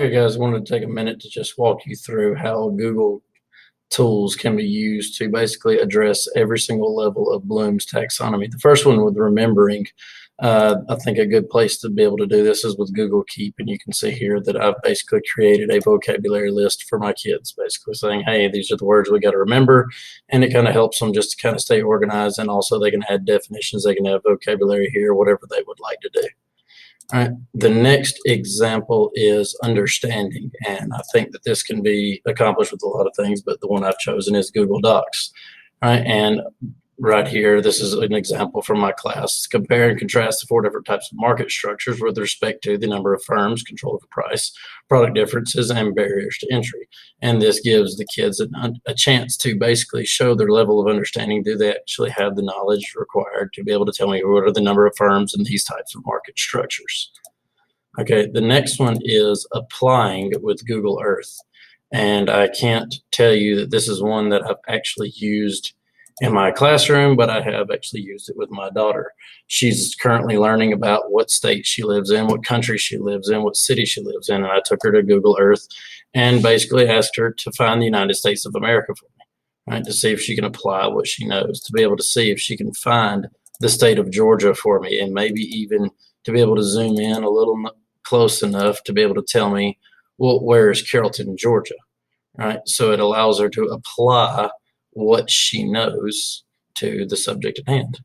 Hey guys, I wanted to take a minute to just walk you through how Google tools can be used to basically address every single level of Bloom's taxonomy. The first one with remembering, I think a good place to be able to do this is with Google Keep, and you can see here that I've basically created a vocabulary list for my kids, basically saying, hey, these are the words we got to remember, and it kind of helps them just to kind of stay organized, and also they can add definitions, they can have vocabulary here, whatever they would like to do. All right. The next example is understanding, and I think that this can be accomplished with a lot of things, but the one I've chosen is Google Docs. All right, and right here, this is an example from my class. Compare and contrast the four different types of market structures with respect to the number of firms, control of the price, product differences, and barriers to entry. And this gives the kids a chance to basically show their level of understanding. Do they actually have the knowledge required to be able to tell me what are the number of firms in these types of market structures? Okay, the next one is applying with Google Earth. And I can't tell you that this is one that I've actually used in my classroom, but I have actually used it with my daughter. She's currently learning about what state she lives in, what country she lives in, what city she lives in. And I took her to Google Earth and basically asked her to find the United States of America for me, right? To see if she can apply what she knows, to be able to see if she can find the state of Georgia for me, and maybe even to be able to zoom in a little close enough to be able to tell me, well, where is Carrollton, Georgia? Right. So it allows her to apply what she knows to the subject at hand.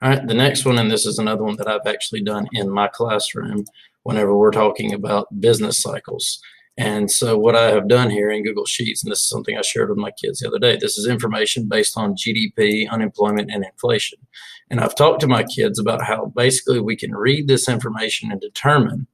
All right, the next one, and this is another one that I've actually done in my classroom whenever we're talking about business cycles. And so what I have done here in Google Sheets, and this is something I shared with my kids the other day, this is information based on GDP, unemployment, and inflation. And I've talked to my kids about how basically we can read this information and determine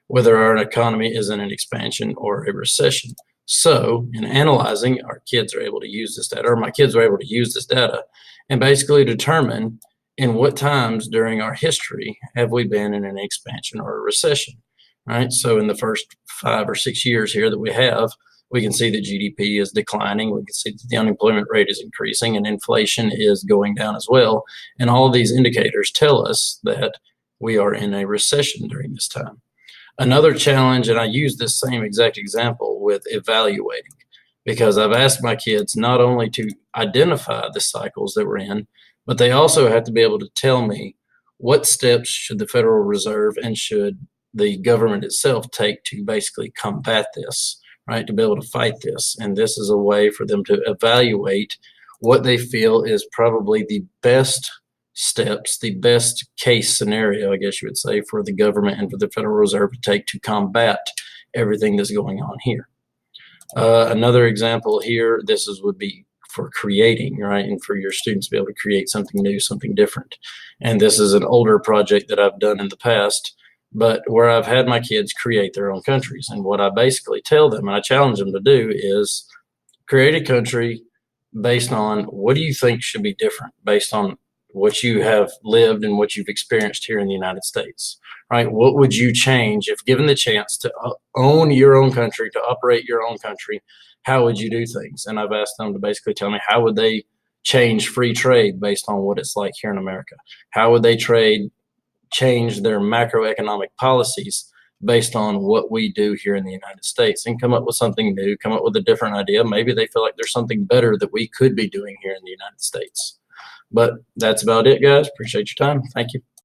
whether our economy is in an expansion or a recession. So in analyzing, our kids are able to use this data, or my kids are able to use this data and basically determine in what times during our history have we been in an expansion or a recession, right? So in the first 5 or 6 years here that we have, we can see that GDP is declining. We can see that the unemployment rate is increasing and inflation is going down as well. And all of these indicators tell us that we are in a recession during this time. Another challenge, and I use this same exact example with evaluating, because I've asked my kids not only to identify the cycles that we're in, but they also have to be able to tell me what steps should the Federal Reserve and should the government itself take to basically combat this, right? To be able to fight this. And this is a way for them to evaluate what they feel is probably the best steps, the best case scenario, I guess you would say, for the government and for the Federal Reserve to take to combat everything that's going on here. Another example here, would be for creating, right? And for your students to be able to create something new, something different. And this is an older project that I've done in the past, but where I've had my kids create their own countries. And what I basically tell them, and I challenge them to do, is create a country based on what do you think should be different based on what you have lived and what you've experienced here in the United States, right? What would you change if given the chance to own your own country, to operate your own country? How would you do things? And I've asked them to basically tell me how would they change free trade based on what it's like here in America? How would they change their macroeconomic policies based on what we do here in the United States, and come up with something new, come up with a different idea. Maybe they feel like there's something better that we could be doing here in the United States. But that's about it, guys. Appreciate your time. Thank you.